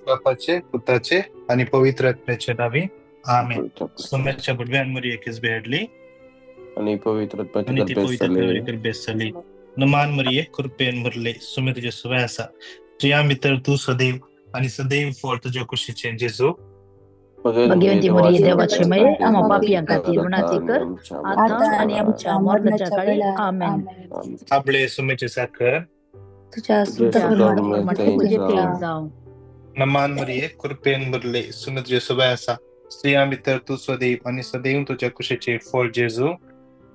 बापाचे, पुताचे आणि पवित्र आत्म्याचे नावे आमेन. सोम्याच्या बुडव्यांवर एकच बेडली आणि पवित्र आणि ती पवित्र आत्म्यावर बेसली. नमान मरिये कृपेन भरले सुमे तुझे सुवासा तुझ्या मित्र तू सदैव आणि सदैव फळ तुझ्या कुशीचे जेजू. भगवंती मरिये देवाची माय आम्हा पापियांखातीर विनंती कर आता आणि आमच्या मरणाच्या काळी आमेन. आपले सुमेचे साखर तुझ्या सुतकर्मामध्ये पूजेते जाऊ. नमान मरिये कृपेन भरले सुमे तुझे सुवासा स्त्रिया मित्र तू सदैव आणि सदैव तुझ्या कुशीचे फळ जेजू.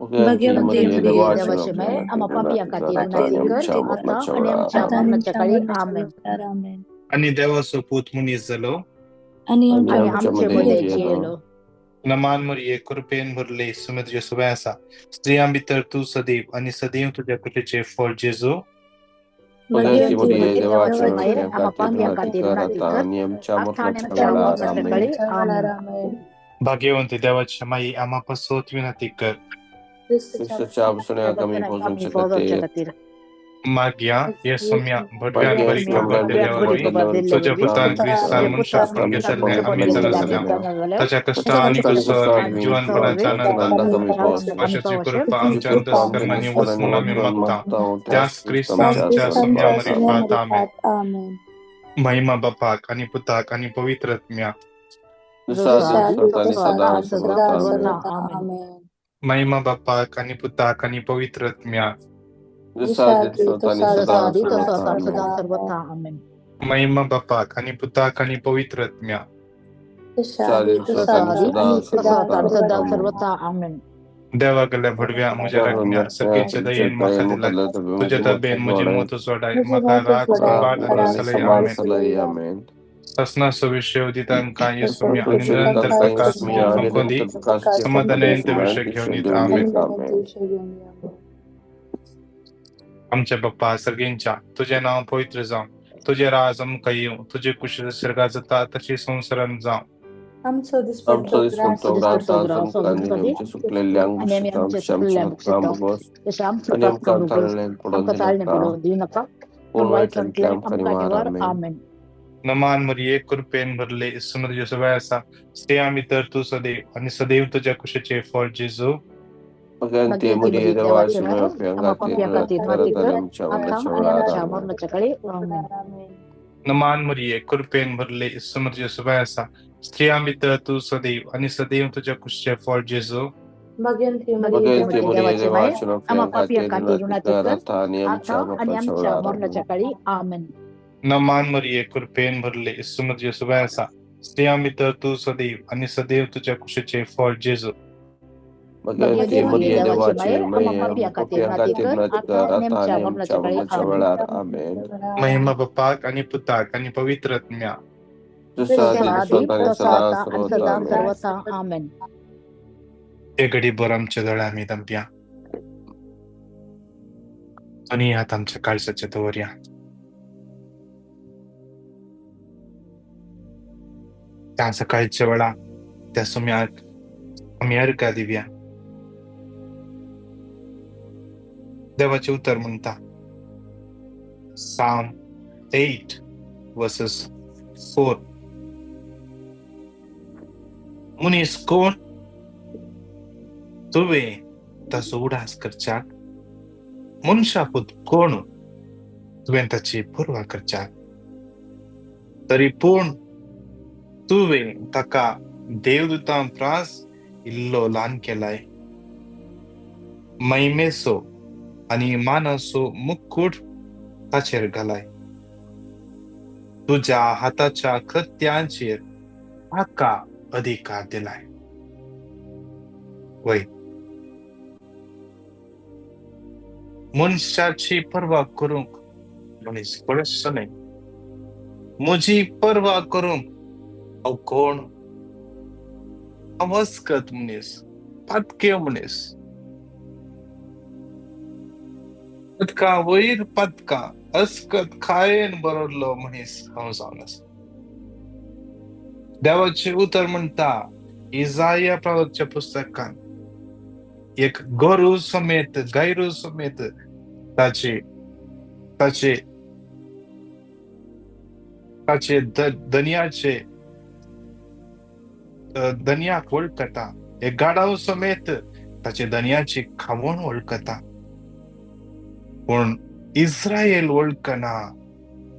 भगवंती मरिये देवाची माय आम्हा पापियांखातीर विनंती कर आता आणि आमच्या मरणाच्या काळी आमेन. आणि देवाचं पूत मुनीस झालो आणि आमचे मध्ये येलो. नमान मरिये कृपेन भरले सुमे तुझे सुवासा स्त्रिया मित्र तू सदैव आणि सदैव तुझ्या कुशीचे फळ जेजू. भगवंती मरिये देवाची माय आम्हा पापियांखातीर विनंती कर आता आणि आमच्या मरणाच्या काळी आमेन. भाग्यवंती देवाची माई आम्हापासून विनंती कर. कमी पोहोचू शकते माग्या ये सम्या भटव्यांवरी खबर दिल्यावरी तुझ्या पुतान ख्रिस्तान मनुष्यापण घेतले आम्ही जलसल्या त्याच्या कष्टा आणि कसर जीवनपणाचा आनंद वर्षाची कृपा आमच्या अंतस्करणाने वसून आम्ही मागता त्यास ख्रिस्तांच्या सम्यामध्ये पाहता आमेन. महिमा बापाक आणि पुताक आणि पवित्र आत्म्या महिमा बापाक आणि पुताक आणि पवित्र आत्म्या महिमा बापाक आणि पुताक आणि पवित्र आत्म्या देवा गल्या भडव्या मुझ्या रखण्या सगळीच्या दयेन मखा दिला तुझ्या तब्येन मुझे मोत सोडाय मका राग संभाळ आणि सलई आमेन. ससना सविषय उदितांका येसुम्या आणि निरंतर प्रकाश मुकोदी समाधानयंत विषय घेऊन येत आमेन. आमच्या बाप्पा सगळ्यांच्या तुझे नाव पवित्र जाऊ तुझे राज अमका येऊ तुझे कुशल सर्गाचा ता तशी संसारात जाऊ. नमान मरिये कृपेन भरले सुमर सवयासा स्त्रिया मित्र तू सदैव आणि सदैव तुझ्या कुशीचे फळ जेजू. भगवंती मरिये देवाची माय नमान मरिये कृपेन भरले सुमर सवयासा स्त्रिया मित्र तू सदैव आणि सदैव तुझ्या कुशीचे फळ जेजू. भगवंती मरिये देवाची माय आम्हा पापियांखातीर विनंती कर आता आणि आमच्या मरणाच्या काळी आमेन. नमान मरिये कृपेन भरले सुमर सवयासा स्त्रिया मित्र तू सदैव आणि सदैव तुझ्या कुशीचे फळ जेजू. भगवंती मरिये देवाची माय आम्हा पापियांखातीर विनंती कर आता आणि आमच्या मरणाच्या काळी आमेन. महिमा बापाक आणि पुताक आणि पवित्र आत्म्या आमेन. ते घडी बर आमच्या जवळ आम्ही दंप्या आणि यात आमच्या काळसाच्या दवर्या त्या सकाळच्या वेळा त्या सुम्यात आम्ही अर्का दिव्या देवाचे उत्तर म्हणता Psalm 8 verses 4. मुनीस कोण तुवे ताचो उडास करच्याक मनशापूत कोण तुवें ताची पर्वा करच्याक तरी पूण तुवे ताका देवदूतां प्रास इल्लो ल्हान केलाय मैमेसो आणि मानासो मुकुट ताचेर घालाय तुझ्या हाताच्या कृत्यांचेर ताका अधिकार दिलाय. वय मनशाची पर्वा करूंक मनीस पडस नाही म्हजी पर्वा करूंक हांव कोण अवस्कत मनीस पातके मनीस पदका वयर पदका अस्कत खायेन बरोडलो मनीस हांव जावन आसा. देवाचे उतर म्हणता इजाया प्रवक्त्याच्या पुस्तकान एक गोरू समेत गैरू समेत ताचे ताचे दनियाचे दनियाक वळखता, हे गाडाव समेत ताचे दनियाची खावण वळखता, पूण इस्रायल वळखना,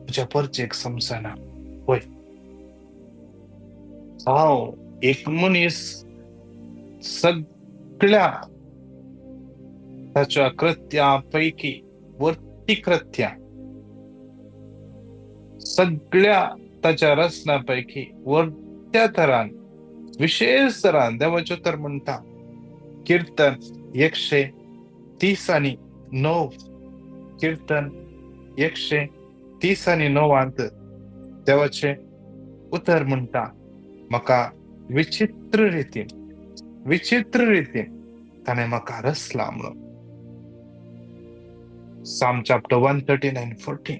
तुझ्या परचेक समजना. होय, हांव एक मनीस सगळ्या ताच्या कृत्यापैकी वर्ती कृत्या, सगळ्या ताच्या रचनापैकी वर्त्या तरान, विशेष तरान देवाचे उतर म्हणटा. कीर्तन 130:9, कीर्तन 130:9 देवाचे उतर म्हणटा, म्हाका विचित्र रितीन ताणे म्हाका रचला म्हणून. Psalm chapter 139:14,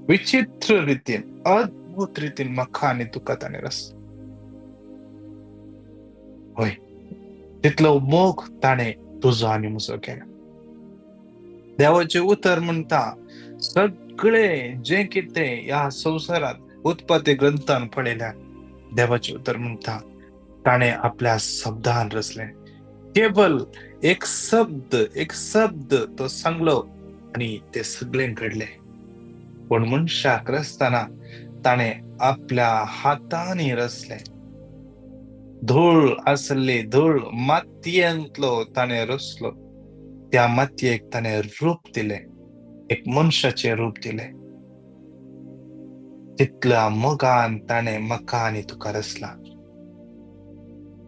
विचित्र रितीन, अद्भुत रितीन म्हाका आनी तुका ताणे रचला. होय, तितलो मोग ताणे तुजो आनी म्हजो केला. देवाचे उतर म्हणटा, सगळे जे कितें ह्या संवसारात उत्पत्ती ग्रंथान पळयल्या, देवाचे उतर म्हणटा ताणे आपल्या शब्दान रचले. केवल एक शब्द तो सांगलो आणि ते सगळे घडले. पण मनशाक रचताना ताणे आपल्या हातांनी रचले. धूळ आसली, धूळ मातयेंतलो ताणे रचलो. त्या मातयेक ताणे रूप दिले, एक मनशाचे रूप दिले. तितल्या मोगान ताणे म्हाका आनी तुका रचला.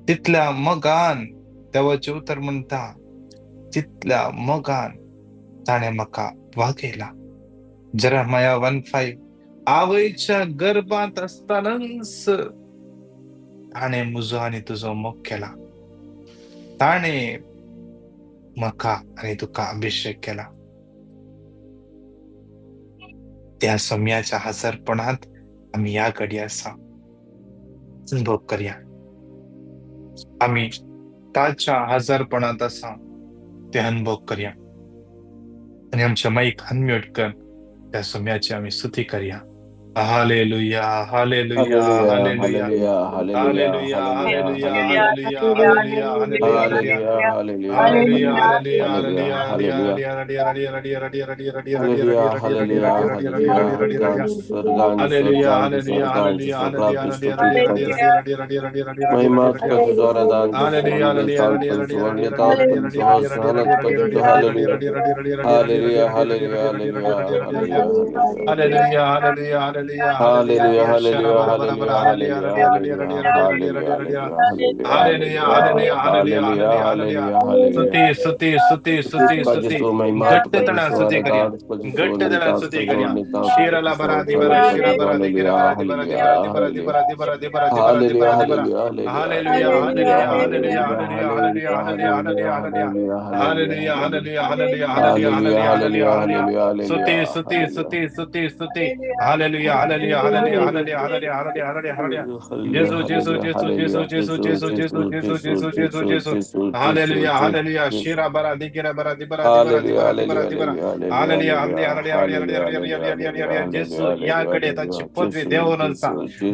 तितल्या मोगान देवाचे उतर म्हणटा, तितल्या मोगान ताणे म्हाका वागयला. जेरेमिया 1:5, आवयच्या गर्भांत असतानाच ताणे म्हजो आनी तुजो मोग केला. ताणे म्हाका आनी तुका अभिषेक केला. त्या सम्याच्या हजरपणात आम्ही या घडी आसा. अनुभव करया, आम्ही ताच्या हजरपणात आसा ते अनुभव करया. आणि आमच्या माईक अनम्यूट कर, त्या सम्याची आम्ही स्तुती करया. Hallelujah, hallelujah, hallelujah, hallelujah, hallelujah, hallelujah, hallelujah, याकडे त्याची पदवी देऊन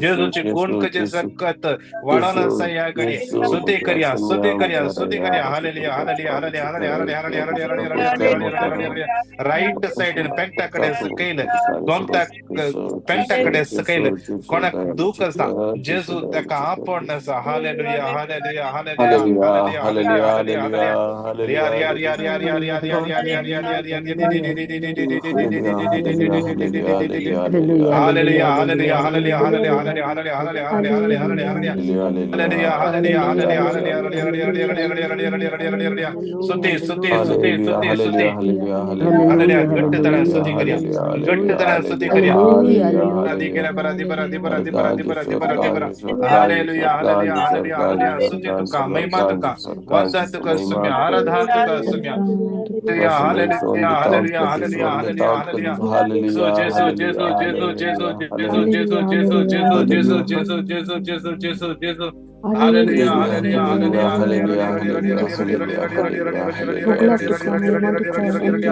जेजूचे गुण कसे सकत वाढवून याकडे स्तुती करया, स्तुती करया, स्तुती करया. Hallelujah, hallelujah, hallelujah, hallelujah, hallelujah, hallelujah, hallelujah. Right साइडीन पेंटाकडे सकयल, कोणत्या पेंटाकडे सकयल कोणाक दुःख आसा, जेजू ताका आपण आसा. Hallelujah, hallelujah, hallelujah, hallelujah, hallelujah, hallelujah. रिया रिया रिया रिया रिया रिया रिया रिया रिया रिया रिया रिया hallelujah, hallelujah, hallelujah, hallelujah, hallelujah, hallelujah, hallelujah, hallelujah, hallelujah, hallelujah, hallelujah, hallelujah. स्तुती, स्तुती, स्तुती, स्तुती, स्तुती. हालेलुया, घट्ट तळ्यात स्तुती करया, घट्ट तळ्यात स्तुती करया. अधिकरा बरा दिबरा दिबरा दिबरा दिबरा दिबरा दिबरा. Hallelujah, hallelujah, hallelujah, hallelujah. स्तुती तुका, महिमा तुका, वंदन तुका, सुम्या, आराधना तुका, सुम्या. Hallelujah, hallelujah, hallelujah, hallelujah, hallelujah, hallelujah. जेसू, जेसू, जेसू, जेसू, जेसू, जेसू, जेसू, जेसू, जेसू, जेसू, जेसू, जेसू, जेसू, जेसू. Hallelujah, hallelujah, hallelujah, hallelujah, hallelujah, hallelujah,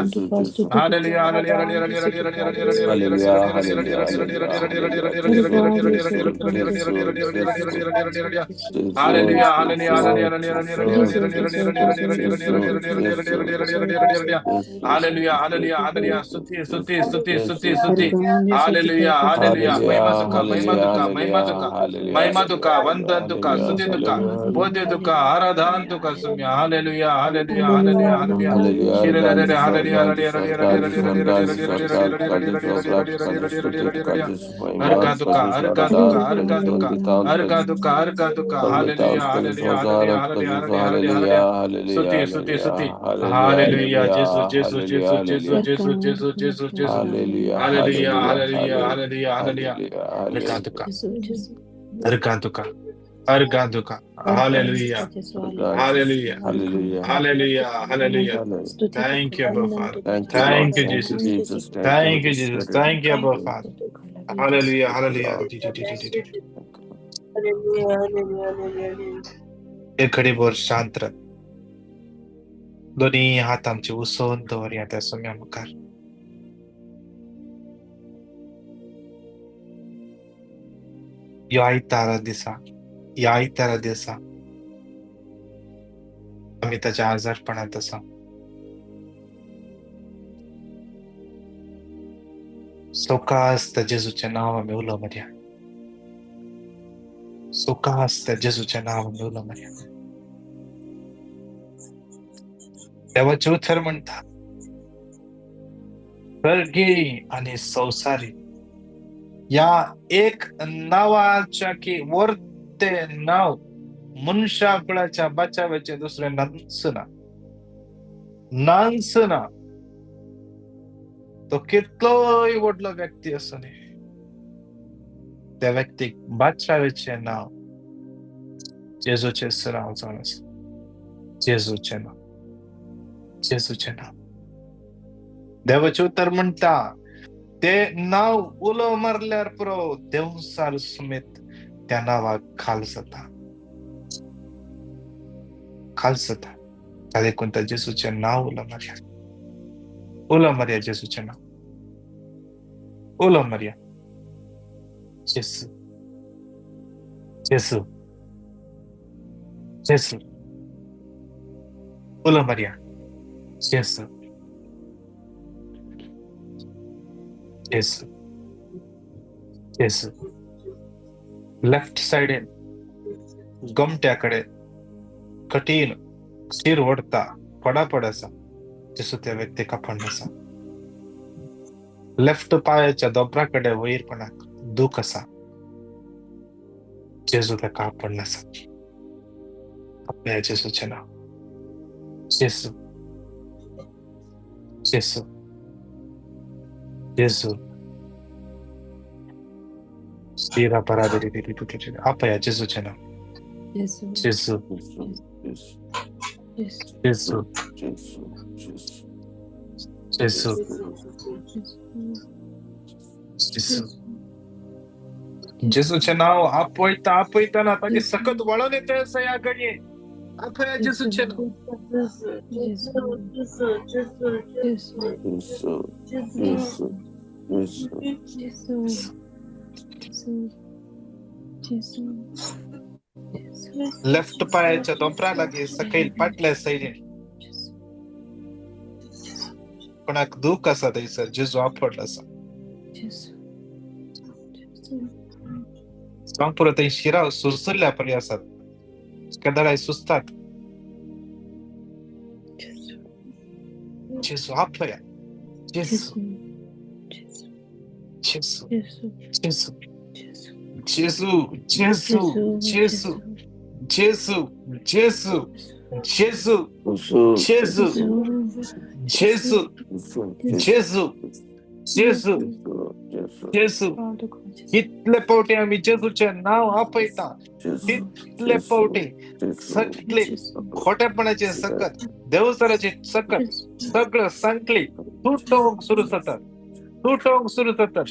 hallelujah. Hallelujah. Stuti. Hallelujah. Mahima tuka, vandan tuka, stuti tuka, bodhi tuka, aradhan tuka, sumya. Hallelujah. Hallelujah. Argantuka. Hallelujah. Thank you, Abba Father. Thank you, Jesus. Thank you, Jesus. Thank you, Abba Father. Hallelujah. एक घडीभर शांत राहा. दोन्ही हात आमचे उसवून या त्या सम्यामुखार. या आयतारा दिसा आम्ही त्याच्या आजारपणात असा सोकास्त जेजूचे नाव आम्ही उलमर्या. सोकास्त जेजूचे नाव आम्ही उलमर्या. देवाचे उतर म्हणतात स्वर्गी आणि संसारी या एक नावाच्या की वरते नाव मनुष्याकुळाच्या बचावाचे दुसरे नांसना तो कितलोय व्हडलो व्यक्ती असो न्ही त्या व्यक्तीक बचावाचे नाव जेजूचे नाव जावन आसा. जेजूचे नाव देवाचे उतर म्हणटा ते नाव उलो मारल्यार पुरो देवसार समेत त्या नावाक खाल जाता. देखून त्या जेजूचे नाव उलो मारया. जेजूचे नाव उलो मारया. जेजू उलो मारया. जेजू लेफ्ट साइडीन गमट्याकडे कठीण शिर ओढता पडापड असा जेजू त्या व्यक्तीक आपण असा. लेफ्ट पायाच्या दोबराकडे वैरपणाक दुख असा जेजू ताका आपण असा. आपल्या जेजूचे नाव जेजू Stira parade di tutti. Apa ya Gesù ce n'ha. Gesù. Gesù ce n'ha. Apoita na taki sakat वळण येते असं या घडी. Apa ya Gesù ce n'ha. Left पायाच्या दोपरा लागे सकैल पाटल्या साईडीन कोणाक दुख असा थंयसर जेजू आपडला असा. सांग पुरो थंय शिराव सुरसुरल्या परी आसात. केदळाय सुस्तात. जेजू आपया. जेजू इतले पावटी आम्ही जेजूचे नाव आपयता. इतले पावटी सगळे खोटेपणाचे सकत देवसाराचे सकत सगळं संकली तुटवंक सुरू जातात.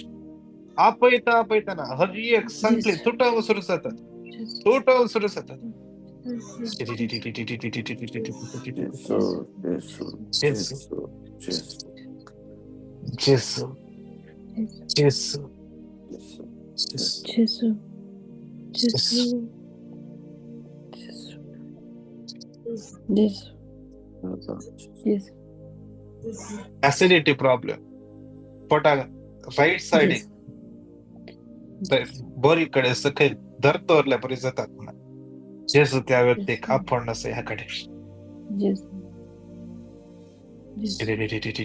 आपयताना हरी एक संकली तुटवंक सुरू जातात. Gesù, Gesù, Gesù, Gesù, Gesù, acidity problem पोटा राईट साइड Gesù, बोरीकडे सखल दर तोरल्या परी जातात म्हणा. जेसू त्या व्यक्तीक आपण नसे ह्याकडे Gesù, Gesù, जेसू जेसू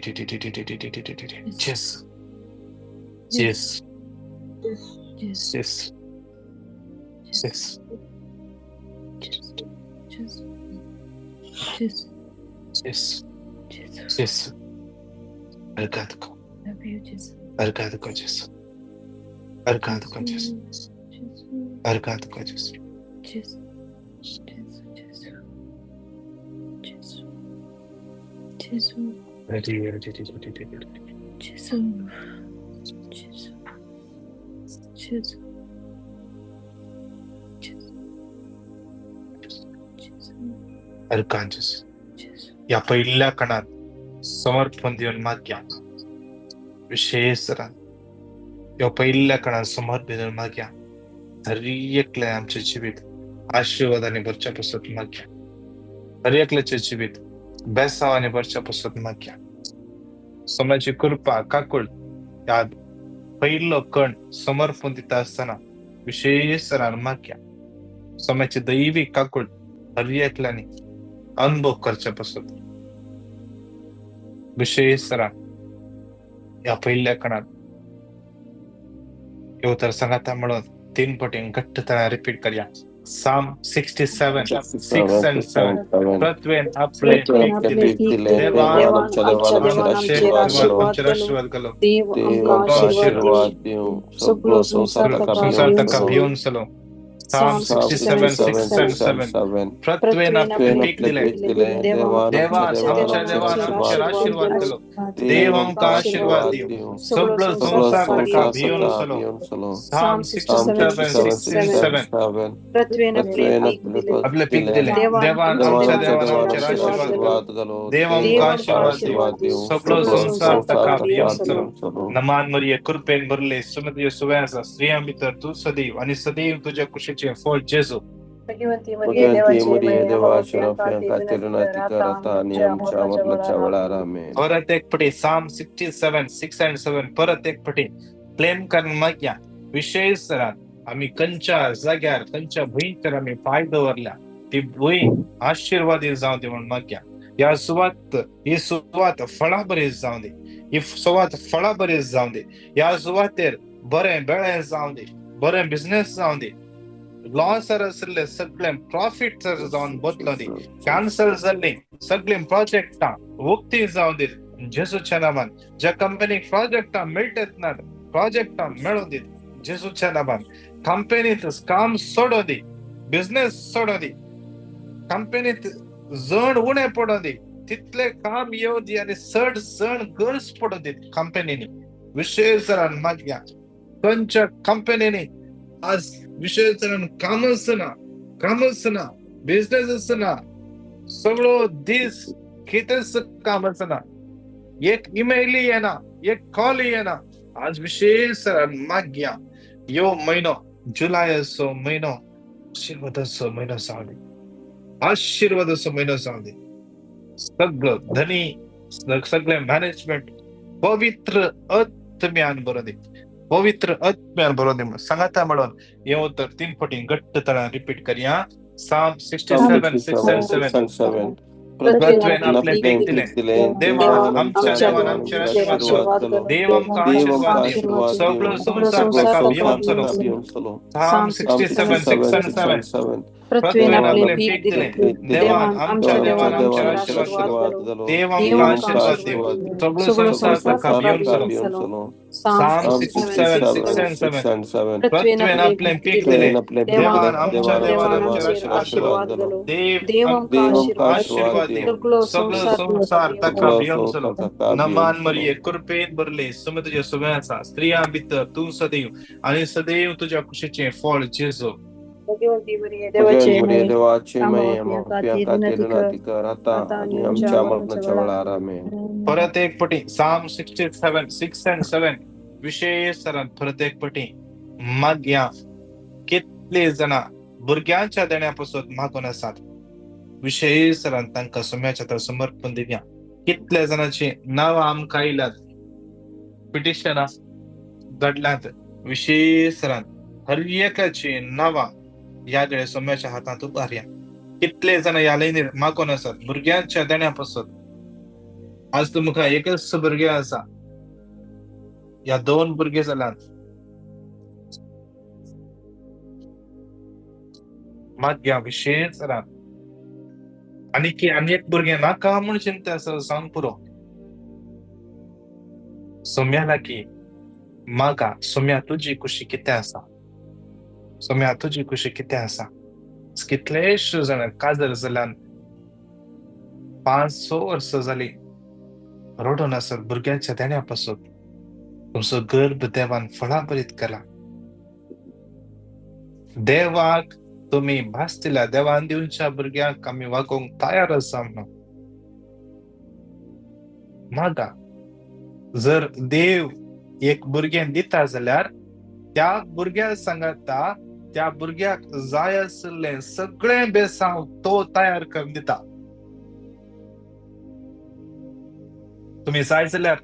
Gesù, जेसू जेसू Gesù, Gesù, जेसू Gesù, जेसू Arcado com love you, Gesù, Arcado com Jesus. Arcado com Jesus. Gesù, Arcado com Jesus. Gesù, Gesù, Gesù, Gesù, Gesù, Gesù, Gesù, Gesù, Gesù, Arcanjos. Gesù, या पहिल्या कणात समर्पण देऊन माग्या विशेष या पहिल्या कणात समर्पण देऊन माग्या हरियकले आमचे जीवित आशीर्वादाने भरच्या पुसत माग्या हरियकल्याचे जीवित बेसावाने भरच्या पुसत माग्या समाची कृपा काकुळ या पहिलं कण समर्पण देत असताना विशेष माग्या समाची दैवी काकुळ हरियकल्याने अनुभव करच्या पुसत विशेष या पहिल्या कणात येऊ तर सांगा म्हणून 3 पटीने घट्टपणे रिपीट करूया. Psalm 67, 6 and 7. प्रत्वेन आपले पीक दिले. देवान आमचे आशीर्वाद घालो. देव आमका आशीर्वाद देऊ. सगळं संसार संसार भिवून चलो. Psalm 67, 6 and 7. प्रत्वेन आपले पीक दिले. देवान आमचे आशीर्वाद घालो. देव आमका आशीर्वाद देऊ. सगळं संसार भिवून चलो. Psalm 67, 6 and 7. आपले पीक दिले. देवान आमचे आशीर्वाद घालो. देव आमका आशीर्वाद देऊ. सगळं संसार भिवून चलो. नमान मरिये कृपेन भरले सुमती सुवासा स्त्रिया भितर तू सदैव आणि सदैव तुझ्या कुशीचे फळ जेजू. भगवंती मरिये देवाची रफ्या तिरुनाती करता आणि आमच्या मरणाच्या वेळार आमेन. परत एक पटी Psalm 67, 6 and 7. परत एक पटी क्लेम करून माग्या विशेष आम्ही कंच्या जाग्यार कंच्या भुईंतर आम्ही पाय दवरल्या ती भुई आशीर्वादी जाऊ दे म्हणून माग्या. या सुवात फळा बरे जाऊ दे. ही सुवात फळा बरे जाऊ दे. या सुवातेर बरे बेळे जाऊ दे. बरे बिझनेस जाऊ दे. लॉस असले सगळे प्रॉफिट जाऊन बदलून दे. कॅन्सल झाले सगळे प्रोजेक्ट मुक्ती जाऊ दे जेसूच्या नामान. ज्या कंपनीक प्रोजेक्ट मिळतात ना प्रोजेक्ट मिळू दे जेसूच्या नामान. कंपनीत काम सोडू दे. बिझनेस सोडू दे. कंपनीत जण उणे पडू दे. तिथले काम येऊ दे आणि चढ जण गरज पडू दे कंपनीने. विशेष माग्या कंच्या कंपनीने आज विशेष कामच ना बिझनेस ना सगळं दिस कितेच कामच ना. एक ईमेल येना एक कॉल येना. आज विशेष माग्या यो महिनो जुलै असो महिनो आशीर्वादाचो महिनो जाऊ दे. आशीर्वादाचो महिनो जाऊ दे. सगळं धनी सगळे मॅनेजमेंट पवित्र आत्म्यान बरोबर दे. पवित्र आत्म्यान बरोबर दे सांगा म्हणून येऊ तर 3 पटी घट्ट तळा रिपीट करूया. Psalm 67, 6 and 7. प्रत्वेन आपले पीक दिले. देवान आमच्या आशीर्वाद घालो. देव आमका आशीर्वाद देऊ. सगळं संसार भिवून चलो. Psalm 67, 6 and 7. प्रत्वेन आपले पीक दिले. देवान आमच्या आशीर्वाद घालो. देव आमका आशीर्वाद देऊ. सगळं संसार भिवून चलो. Psalm 67, 6 and 7. प्रत्वेन आपले पीक दिले. देवान आमच्या आशीर्वाद घालो. देव आमका आशीर्वाद देऊ. सगळं संसार भिवून चलो. नमान मरिये कृपेन भरले सुमतीच्या सुवासा स्त्रिया भितर तू सदैव आणि सदैव तुझ्या कुशीचे फळ जेजू. भगवंती मरिये देवाची महिमा करता आणि आमच्या मरणाच्या वेळार आमेन. परत एक पटी Psalm 67, 6 and 7. विशेष परत एक पटी मग या कितले जण भुरग्यांच्या देण्यापासून मागून असतात. विशेषरान तांकां सोम्याच्या तर समर्पण दिवया. कितले जणांची नांवां आमकां आयल्यात, पिटिशनां धाडल्यात. विशेषरान हर एकाची नांवां ह्या घडये सोम्याच्या हातांत उबारया. कितले जण ह्या लायनीर मागून आसात भुरग्यांच्या देण्यापासून. आज तुमकां एकच भुरगें आसा, या 2 भुरगे जाल्यात. मागया विशेषरान आनी एक भुरगें नाका म्हूण चिंता आसा सांग पुरो. सोम्या लागीं मागा, सोम्या तुजी खुशी कितें आसा? सोम्या तुजी खुशी कितें आसा? कितलेशे जण काजर जाल्यान 5-6 वर्सां जालीं रडून आसात भुरग्यांच्या देण्यापासून. तुमचो गर्भ देवान फळां भरीत केला. देवाक तुम्ही भास दिला, देवान दिवच्या भुरग्यांक आमी वागोवंक तयार आसा म्हणून. मागा, जर देव एक भुरगें दिता जाल्यार त्या भुरग्या सांगाता त्या भुरग्याक जाय आसलें सगळें बेसांव तो तयार करून दिता. तुम्ही जाय जाल्यार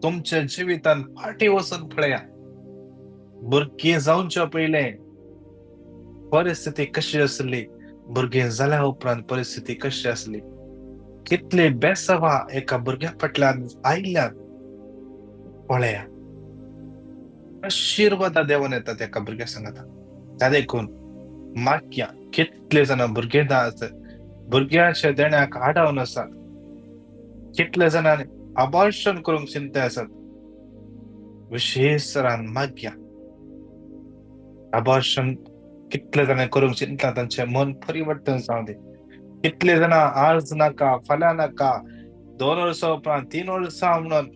तुमच्या जिवितान फाटी वचून पळया. भुरगीं जावच्या पयलें परिस्थिती कशी आसली, भुरगीं जाल्या उपरांत परिस्थिती कशी आसली. कितले बेसावां एका भुरग्या फाटल्यान आयल्यात पळया. आशिर्वादां देंवन येतात एका भुरग्या सांगाता. त्या देखून मागया, कितले जण भुरगे भुरग्याच्या देण्याक आडावन आसात. कितले जणांनी अबॉर्शन करूंक चिंता आसात. विशेषरान मागया, अबॉर्शन कितले जण करूंक चिंता तांचे मन परिवर्तन जावं दे. कितले जण आज नाका, फाल्यां नाका, 2 वर्सां उपरांत, 3 वर्सां म्हणून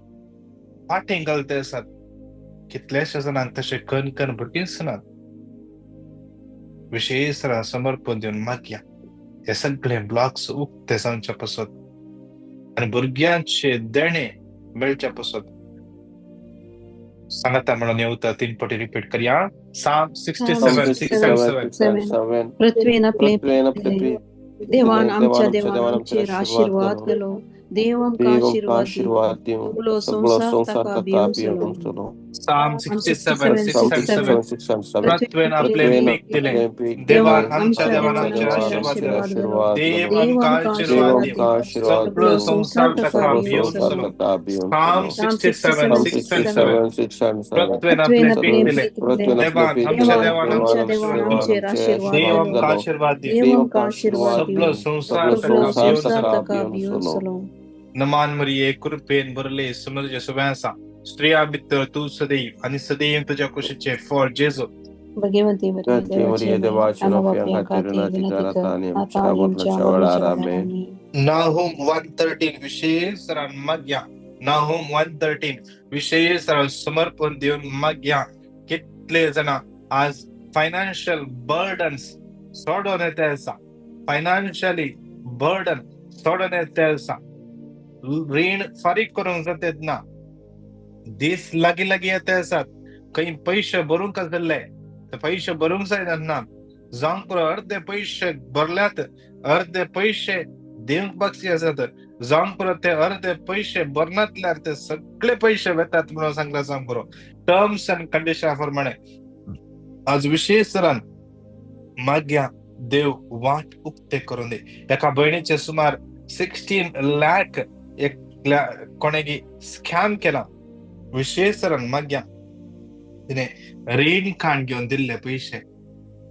फाटीं घालते आसात. कितलेशे जणांक तशें कणकण भुरगीं आसनात. विशेषरान समर्पण दिवन मागया, हे सगळे ब्लॉक्स उक्ते जावचे पासून आनी भुरग्यांचे देणे मेळचे पासून सांगाता म्हणून येवता. 3 फावटी रिपीट करया. Psalm 67:6-7. पृथ्वीन आपले देवान आमच्या देवानाचेर आशीर्वाद केलो. देव आमकां आशीर्वाद दिवं. सगळो संसार ताका भिवून चलो. Psalm 67:6-7. पृथ्वीन आपले पीक दिले. देवान आमच्या देवानाचेर आशीर्वाद केलो. देव आमकां आशीर्वाद दिवं. सगळो संसार ताका भिवून चलो. Psalm 67:6-7. पृथ्वीन आपले पीक दिले. देवान आमच्या देवानाचेर देव आमकां आशीर्वाद दिवं. सगळो संसार ताका भिवून चलो. नमान मरिये, कृपेन भरले, समृद्ध सगळ्यांचा स्त्रिया भितर तू सदैव आणि सदैव तुझ्या कुशीचे फळ जेजू. भगवती मरिये देवाची नोफियांका खातीर आता आमच्या वेळार आमेन. नाहूम 1:13 विशेष माग्या. नाहूम 1:13 विशेष समर्पण देऊन माग्या. कितले जण आज फायनान्शियल बर्डन्स सोडून येते आसा. फायनान्शियली बर्डन सोडून येते आसा. ऋण फारीक करूंक जातात ना. दीस लागीं येते आसात. काही पैसे भरूंक आसले ते पैसे भरूंक जायना ना. जावंक अर्धे पैसे भरल्यात, अर्धे पैसे दिवंक बाकी आसात. जावंक ते अर्धे पैसे भरनातल्यार ते सगळे पैसे वेतात म्हणून सांगला. जावंक टर्म्स अँड कंडिशन प्रमाणे आज विशेषरान माग्या देव वाट उक्ते करून दे. एका बहिणीचे सुमार 16 लाख एक कोणेगी स्कॅम केला. विशेषरान माग्या तिने ऋण काढून घेऊन दिले पैसे.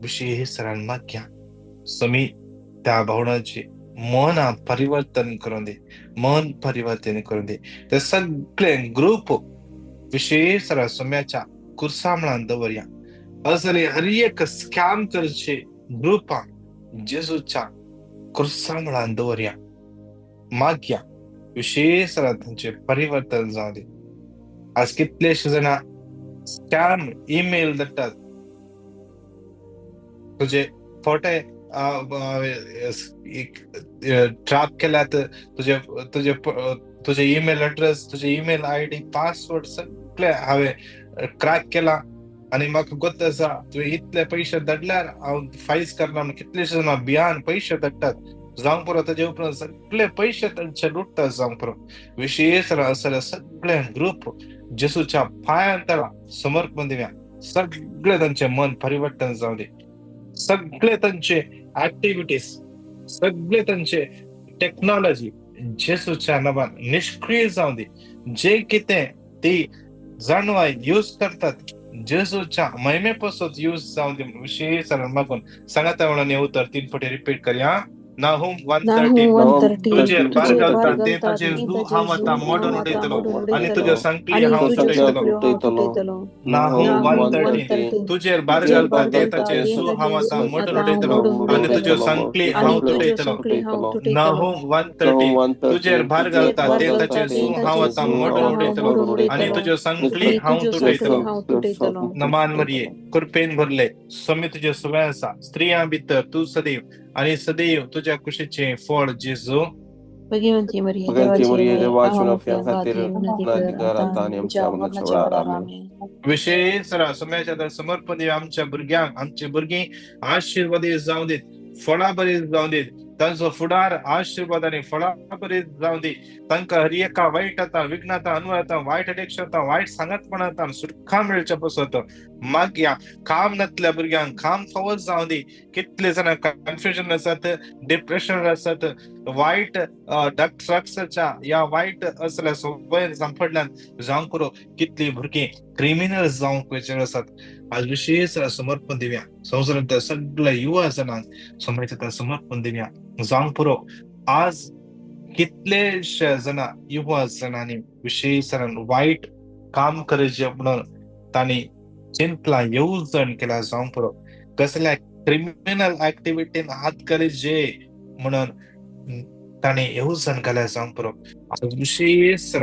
विशेषरान माग्या समी त्या भावनाचे मन परिवर्तन करून दे. मन परिवर्तन करून दे. ते सगळे ग्रुप विशेषरान सम्याच्या कुर्सामळान दवरया. असले हर एक स्कॅम करचे ग्रुप जेजूच्या कुर्सामळान दवरया. माग्या विशेषरान त्यांचे परिवर्तन जाऊ दे. आज कितलेशे जण स्कॅम ईमेल धाडटात. तुझे फोटे ट्रॅप केल्यात. तुझे ईमेल ऍड्रेस, तुझे ईमेल आयडी, पासवर्ड सगळे हांवें क्रॅक केला. आणि म्हाका गोत आसा तुवें इतले पयशे धाडल्यार हांव फायज करना म्हूण कितलेशे जाणां भियान पयशे धाडटात जावंक पुरो. ताजे उपरांत सगळे पयशे तांचे लुटतात जावंक पुरो. विशेष असले सगळे ग्रुप जेसूच्या पांयांतळा समर्पण दिव्या. सगळे तांचे मन परिवर्तन जाऊ दे. सगळे तांचे ऍक्टिव्हिटीज, सगळे तांचे टेक्नॉलॉजी जेसूच्या नांवान निष्क्रिय जाऊ दे. जे कितें ती जाणवाय यूज करतात जेसूच्या महिमेपासून यूज जाऊ दे. विशेष मागून सांगात म्हणून हे उतर 3 फावटी रिपीट करूया. नाहूम 1:13 तुजेर बार घालता ते ताजेर तूं हांव आतां मोडून उडयतलो आनी तुज्यो संकली हांव तुटयतलो. नाहूम 1:13 तुजेर बार घालता ते ताजेर तूं हांव आतां मोडून उडयतलो आनी तुज्यो संकली हांव तुटयतलो. नाहूम 1:13 तुजेर भार घालता ते ताजेर तूं हांव आतां मोडून उडयतलो आनी तुज्यो संकली हांव तुटयतलो. नमान मरिये कृपेन भरले स्वामी तुजे सुवाय आसा स्त्रियां भितर तूं सदैव आणि सदैव तुझ्या कुशीचे फळ जेजू. भगवंती मरिये देवाची माफिया खातीर गुन्हेगार आणि आमच्या मरणाच्या वेळार आमीन. विशेष सोम्याच्या समर्पण दिवया. आमच्या भुरग्यांक आमचे भुरगीं आशीर्वादी जावं देत, फळां बरी जावं देत. तांचो फुडार आशीर्वादाने फळां बरी जावं दी. तांकां हर एका वायट विघ्नात अनुरात वायट एडिक्शन वायट सांगतपणांत सुटका मेळच्या पासत मागया. काम नातल्या भुरग्यांक काम फावत जावं दी. कितले जाणां कन्फ्युजन आसात, डिप्रेशन आसात, वायट ड्रग्साच्या या वायट असल्या सवय सांपडल्यान जावंक पुरो. कितली भुरगीं क्रिमिनल जावंक वेचेर आसात. आज विशेष समर्पण दिवया. संवसारांतल्या सगळ्या युवा जणांक सोमायच्या समर्पण दिवया. जावंक पुरो आज कितलेशे जाणां युवा जणांनी विशेष वायट काम करचे म्हणून तांणी चिंतला येवजण केला. जावंक पुरो कसल्या क्रिमिनल ऍक्टिव्हिटीन हात घालचे म्हणून तांणी येवजण केल्या. जावंक पुरो आज विशेष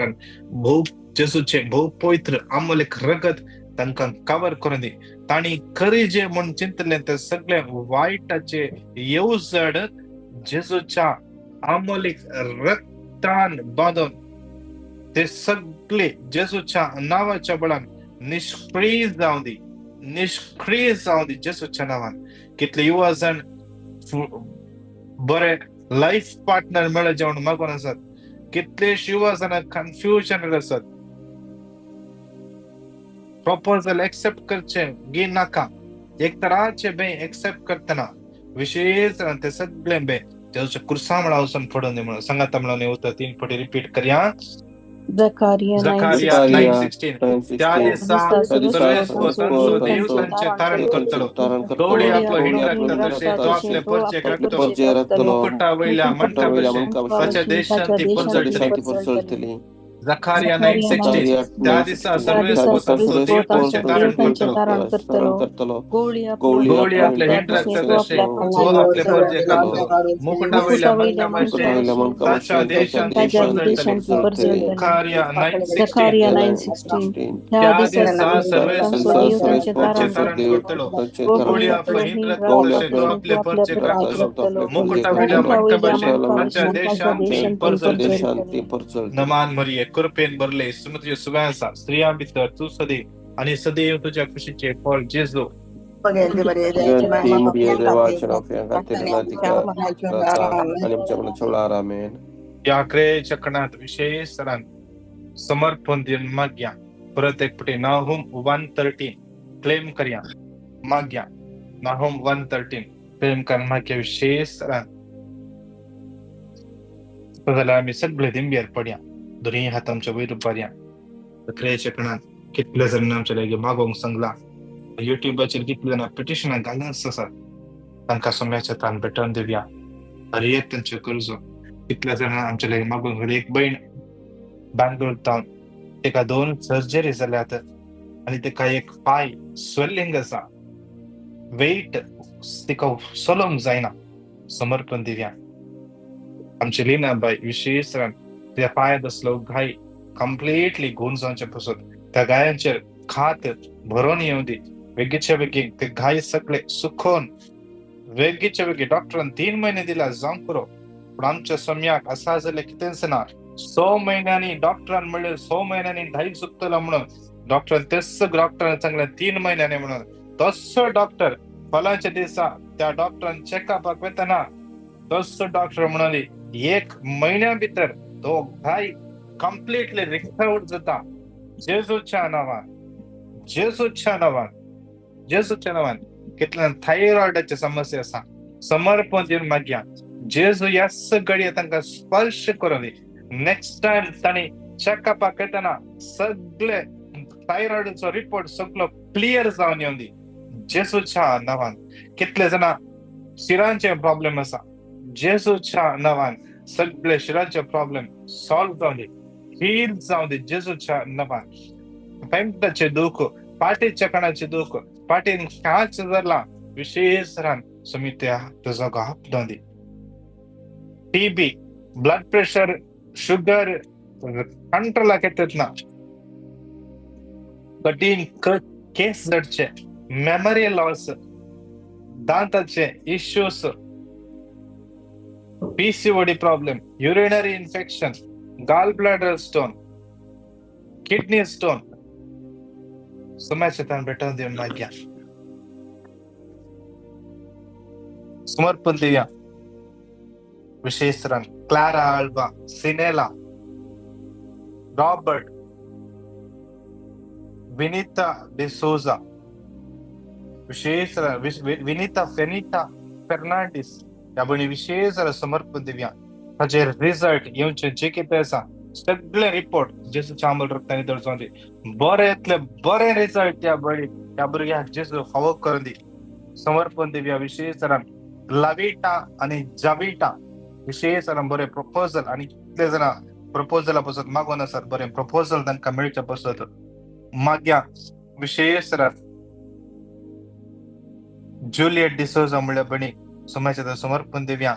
भोव जेसूचे भोव पवित्र आमोलेक रगत तांकां कवर करून दी. तांणी खरी जे म्हूण चिंतले ते सगळे वायटाचे येवजण जेसूच्या आमोलीक रक्तान बांदून ते सगळे जेसूच्या नावाच्या बळान निष्क्रिय जावं दी. निष्क्रिय जावं दी जेसूच्या नावान. कितले युवा जण बरे लाईफ पार्टनर मेळचे म्हणून मागून आसात. कितलेशे युवा जण कन्फ्युजन आसात. प्रपोजल एक्सेप्ट करचे गी नाका एक तराचे बे एक्सेप्ट करतना विशेष ते सगळे बे त्याच्या कुर्सामळा वचून पडून दे म्हणून सांगाता म्हणून येवता 3 फावटी रिपीट करया. Zakaria 9:16 त्या दिसा सर्वेस्व तांचो देव तांचे तारण करतलो. गवळी आपलो हिंड तशें तो आपले परचेक राखतलो. मुकुटा वयल्या मनका भशेन ताच्या देशांत ती परजळटली. Zakaria 9:16 त्या दिसा सर्वेस्व तांचो देव तांचे तारण करतलो. गवळी आपले हिंड तशें तो आपले परचेक राखतलो. मुकुटा वयल्या मनका भशेन ताच्या देशांत ती परजळटली. Zakaria 9:16 त्या दिसा सर्वेस्व तांचे तारण करतलो. गवळी आपलो हिंड तशें तो आपले परचेक राखतलो. मुकुटा वयल्या मनका भशेन ताच्या देशांत ती परजळटली. नमान मरिये कृपेन भरले स्वामी तुझे सुवाय आसा स्त्रियां भितर तूं सदैव आणि सदैव तुझ्या कुशीचे फळ जेजू. या क्रियेच्या कणात विशेष समर्पण दिन माग्या. परत एक पटी नाहूम 1:13 क्लेम करया माग्या. नाहूम 1:13 क्लेम कर माग्या. विशेष जाल्यार आमी सगळे दिंब्यार पडया. दोन्ही हात आमच्या वयर उबारया. क्रियेच्या कणात कितले जण आमच्या लागी मागोंक सांगला. युट्यूबाचेर कितले जाणां पिटिशनां घालून आसात. तांकां सोम्याच्या तान भेटोवन दिवया. हर एक तांचे करजो. कितले जाणां आमच्या लागी मागोंक हर एक भयण बँगलोर तावन तेका 2 सर्जरी जाल्यात आनी तेका एक पाय स्वेलिंग आसा. वेट तिका सोलोंक जायना. समर्पण दिवया. आमची लिना बाय विशेष त्या पायात असलो गाय कम्प्लिटली घुवन जावचे पासून त्या गायांचेर खात भरोवन येवं दी. बेगीच्या बेगीन ते गाय सगळे सुखोवन बेगीच्या बेगीन डॉक्टरान 3 महिने दिला जावंक पुरो. पूण आमच्या सोम्याक आसा जाल्यार कितेंच ना. 6 महिन्यांनी डॉक्टरान म्हणलें 6 महिन्यांनी धायक चुकतलो म्हणून डॉक्टर तेच डॉक्टर चांगल्या 3 महिन्याने म्हणून तसं डॉक्टर फलांच्या दिवसा त्या डॉक्टरान चेकअपाक वेतना तसं डॉक्टर म्हणाले 1 महिन्या भितर तो घाय कम्प्लिटली रिकवर्ड जाता जेजूच्या नावान जेजूच्या नावान जेजूच्या नावान. कितल्यान थायरॉइडाची समस्या असा समर्पण दिवन मागया जेजू ह्या सगळ्या तांकां स्पर्श करून नेक्स्ट टाइम ताणी चेकअपाक येतना सगळे थायरॉइडचो रिपोर्ट सगळो क्लियर जावन येवन दी जेजूच्या नावान. कितले जाणा शिरांचे प्रॉब्लेम असा जेजूच्या नावान सगळे शिरांचे प्रॉब्लेम सॉल्व जावन दी हील जावन दी जेजूच्या नावान. पेंटाचे दुख पाठीच्या कणाचे दुख पाठीन काच जारला विशेष रान समित्या तुझा घाप जावन दी. टीबी ब्लड प्रेशर शुगर कंट्रोलाक येतात ना कठीण केस जडचे मेमरी लॉस दांताचे issues PCOD problem urinary infection gall bladder stone kidney stone समस्या तान भेटून देऊन माग्या समर्पण दिया विशेष रन क्लारा अल्वा सिनेला रॉबर्ट विनीता डिसोजा विशेष विनीता फेनिटा फर्नांडिस या बणी विशेष समर्पण दिव्या ताचे रिझल्ट येवचे जे कितें आसा सगळे रिपोर्ट जेजू चांबल रक्तानी दर्जोवन दी बरेंतले बरे रिझल्ट त्या भुरग्याक जेजू फावो करून दी. समर्पण दिव्या विशेष लाविटा आणि जाविटा विशेष बरे प्रपोजल आणि कितले जाणा प्रपोजला पासून मागून आसात बरे प्रपोजल तांकां मेळचे पासत माग्या विशेष जुलियट डिसोजा म्हणल्या बणी समाजात समर्पण दिव्या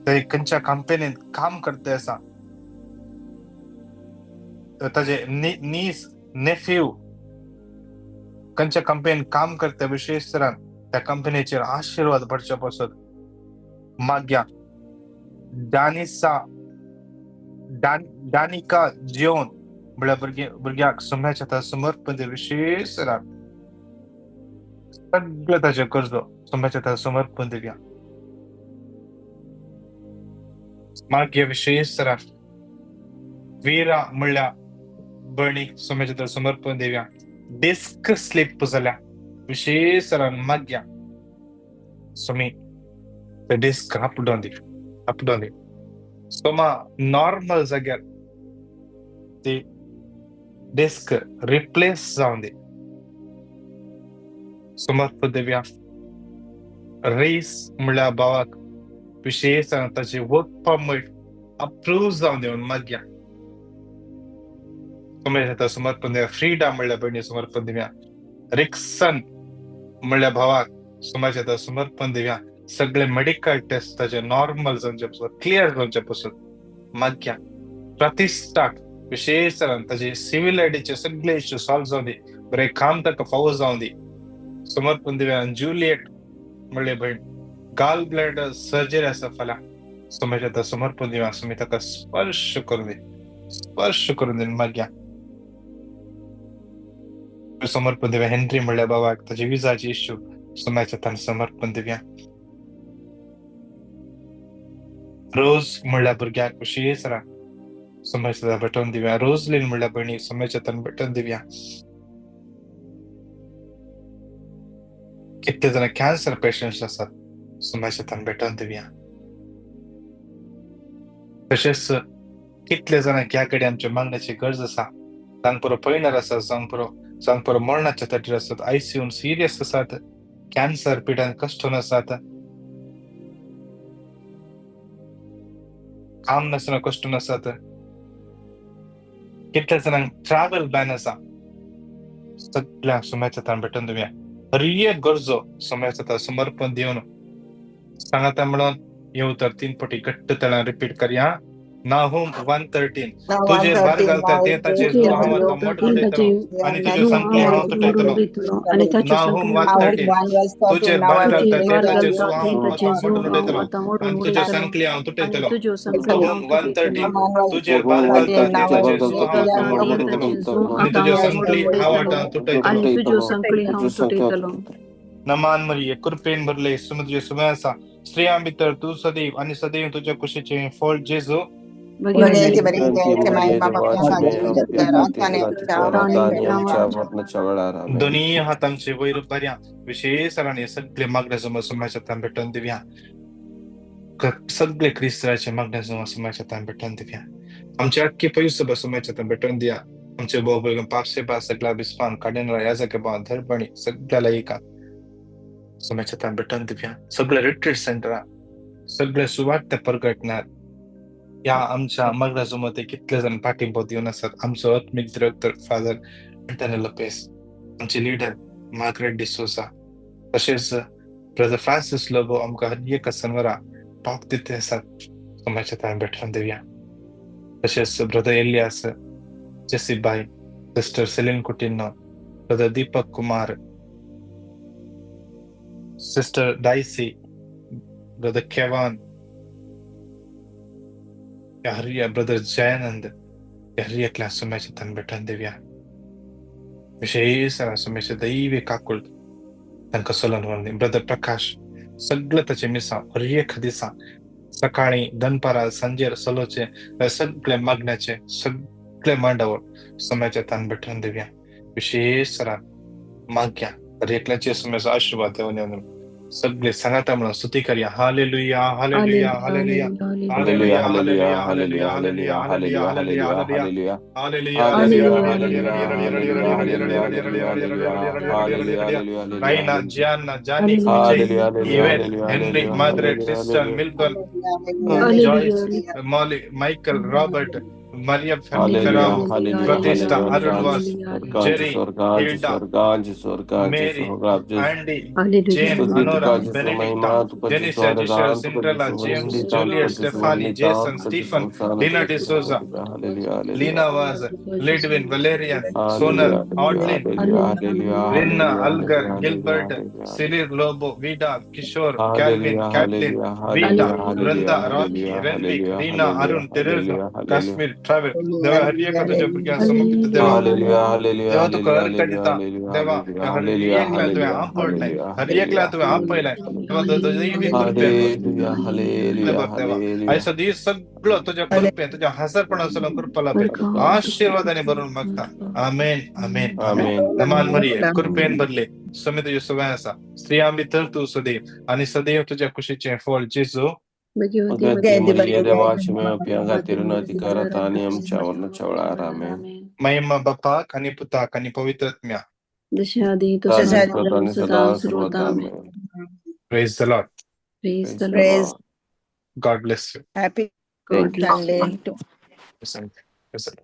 ते खंयच्या कंपनीत काम करते आसा ताजे नीस नेफ्यू खंयच्या कंपनीत काम करते विशेष त्या कंपनीचेर आशीर्वाद पडचे पासत माग्या. डानिका जिओन म्हणल्यार भुरग्याक समाजात समर्पण दिव्या विशेष सगळे ताचे कर्जो समाजात समर्पण दिव्या माग्य विशेष वीरा म्हणल्या भयणीक समाजात समर्पण दिव्या डिस्क स्लिप जाल्या विशेष माग्या सुमी ते डिस्क अप डावन दी सोमा नॉर्मल जाग्यार ती डिस्क रिप्लेस जावन दी समर्पण दिव्या. रेस म्हणल्या भावाक विशेष ताचे वर्क परमिट अप्रूव्ह जावन दिवन माग्या समाजात समर्पण दिव्या. फ्रीडा म्हणल्या भयणी समर्पण दिव्या. रिक्सन म्हणल्या भावाक समाजात समर्पण दिव्या. सगळे मेडिकल टेस्ट ताचे नॉर्मल जावचे पासून क्लियर जावचे पासून माग्या. प्रतिष्ठाक विशेष ताचे सिव्हिल आयडीचे सगळे इश्यू सॉल्व जावन दी बरे काम ताका फावो जावन दी समर्पण दिव्या. जुलियट म्हणले भयण गाल ब्लॅडर सर्जरी आसा फाल्यां समाजात समर्पण दिव्या सुमी ताका स्पर्श करून दी माग्या समर्पण दिव्या. हेनरी म्हणल्या बाबाक ताचे विजाचे इश्यू समाजात समर्पण दिव्या. रोज म्हणल्या भुरग्याक विशेष समाजात भेटोवन दिव्या. रोजलीन म्हणल्या भयणी समाजात भेटोवन दिव्या. कितले जाण कॅन्सर पेशंट्स आसात समाजात भेटोवन दिव्या. तशेंच कितले जाणांक ह्या कडेन आमच्या मागण्याची गरज आसा जांक पुरो पयणार आसा जांक पुरो मरणाच्या तटीर आसात आयसीयून सिरियस आसात कॅन्सर पिडान कश्टून आसात काम नासतना कश्टून आसात कितले जाणांक ट्रॅव्हल बॅन आसा सगळ्यांक समाजात भेटोवन दिव्या. हर गरजो समाजात समर्पण दिवन सांगाता म्हणून येऊ तर 3 पटी घट्ट तळा रिपीट करया. नाहूम 1:13 Now तुझे 1:13 बरगलता now ते is तचे तुझे जुवा हवा बरगलता मोठो ते उडयतलो ताचे आणि तुझे जुवा संकली हवा हांव मोठो तुटयतलो उडयतलो आणि ताच्यो नाहूम संकली हांव 1:13 1 तुटयतलो verse तुझे 13 now I will तुझे बरगलता read ते from तचे बरगलता जुवा ते हवा ताचे मोठो जुवा उडयतलो हवा मोठो आणि तुझे उडयतलो संकली हांव आणि तुटयतलो तुझ्यो संकली नाहूम हांव तुटयतलो 1:13 Roman was तुझे 13 बरगलता ते now I तचे will जुवा read हवा from मोठो बरगलता उडयतलो ताचे जुवा आणि तुझे हवा मोठो संकली उडयतलो हावटा तुटयतलो आणि तुझ्यो संकली हांव तुटयतलो नमान मरिये कृपेन भरले सुमध्य सुमयासा स्त्रियां भितर तू सदैव आणि सदैव तुझ्या कुशीचे फळ जेजू Bhagavate Bhagwanti Bharite Mahima Bhakya Ratane राणी आमच्या नावाच्या मरणाच्या वेळार आमेन. दोन्ही हातांचे वैर बऱ्या विशेष सरांनी सगळे मागण्यासमोर समाजात ताण भेटून देऊया सगळे ख्रिस्ताचे मागण्यासमोर समाजात ताण भेटून देऊया आमच्या अख्खी पैसे समाजात ताण भेटून द्या आमचे बहु पापसे बा सगळा बिस्पान काढणारा या जागे बा धरपणी सगळ्याला एका समाजात ताण भेटून देऊया सगळे रिट्रीट सेंटर सगळे सुवार्थ प्रगटणार या आमच्या मागण्यासमोर ते कितले जण पाठिंबा देऊन असतात आमचं आत्मिक डिरेक्टर फादर इंटरनल लपेस आमचे लीडर मार्गरेट डिसोसा तसेच ब्रदर फ्रान्सिस लोबो आमकां हर एक सनवरा टॉक दिते असतात समाजात आम्ही भेटून देऊया तसेच ब्रदर एलियास जेसीबाई sister Celine Coutinho brother Deepak Kumar sister Daisy brother केवान हरिया ब्रदर जयानंद हरिया क्लास समाजात आम्ही भेटून देऊया विशेष समाजात दैवी काकुळ तांकां सोलन व्हरली ब्रदर प्रकाश सगळं त्याचे मिसा हर एक दिसा सकाळी दनपारा सांजेर सलोचे सगळे मागण्याचे सगळे मांडावर समाजात ताण भेटून देऊया विशेष सरान माग्या हर एकल्याचे समयाचा आशीर्वाद देऊन येऊन सगळे सांगाता म्हणून स्तुती करूया hallelujah hallelujah hallelujah hallelujah hallelujah hallelujah hallelujah hallelujah hallelujah hallelujah hallelujah hallelujah hallelujah hallelujah hallelujah hallelujah hallelujah Raina, hallelujah Gianna, Gianni, Vijay, hallelujah hallelujah Yvette, hallelujah Henry, hallelujah Margaret, hallelujah Tristan, Milton, Joyce, Molly, Michael, Robert, Maria hallelujah Ferraro, hallelujah Pratista, hallelujah Arunwas, स्वर्गांचे Jerry, स्वर्गांचे Hilda, स्वर्गांचे स्वर्गांचे Mary, स्वर्गांचे Andy, Jane, स्तुति Honora, तुकाचे Benedicta, महिमा तुकाचे Genesia, Joshua, स्वागतान तुकाचे Cinderella, James, सुवंदिता Juliet, तुकाचे Stephanie, सुवंदिता Jason, तुकाचे Stephen, सुवसान Lina तुकाचे D'Souza, hallelujah hallelujah Lina Vaz, Lidwin, Valerian, Sonar, hallelujah Audlin, hallelujah hallelujah Rinna, hallelujah Algar, hallelujah Gilbert, Cyril, Lobo, Vida, Kishore, Calvin, hallelujah Kathleen, hallelujah Vita, hallelujah Brenda, hallelujah Rocky, hallelujah Renvik, hallelujah Rina, hallelujah Arun, Teresa, hallelujah hallelujah Kashmir, Travel, देवा हर एक तुझ्या पुरक्या समर्पित देवा hallelujah hallelujah देवा तू hallelujah कर कडिता hallelujah देवा hallelujah हर hallelujah एकला तुझ्या हालेलुया आम पडलाय हालेलुया हर एकला हालेलुया तुझ्या आम पहिलाय देवा तुझी बी कृपेन हालेलुया हालेलुया बर देवा हालेलुया ऐसा दी सगळं तुझ्या कृपेन तुझ्या हसरपणासह कृपा लाभे आशीर्वादाने भरून मागता आमेन आमेन आमेन आमेन नमान मरिये कृपेन भरले समित तुझ्या सगळ्या असा स्त्रिया तर तू सदैव आणि सदैव तुझ्या खुशीचे फळ जेजू Magati Maria devaci mea pianga tirunati karatani amchavar na chawlar amen. महिमा बाप्पा आणि पुता आणि पवित्र आत्म्या दशादी तो Tani सदा sotani सदा sada सर्वदा sarvata amen. amen. Praise the Lord Praise the Praise. Lord. God bless you Happy God bless you. Sunday to Yes, sir.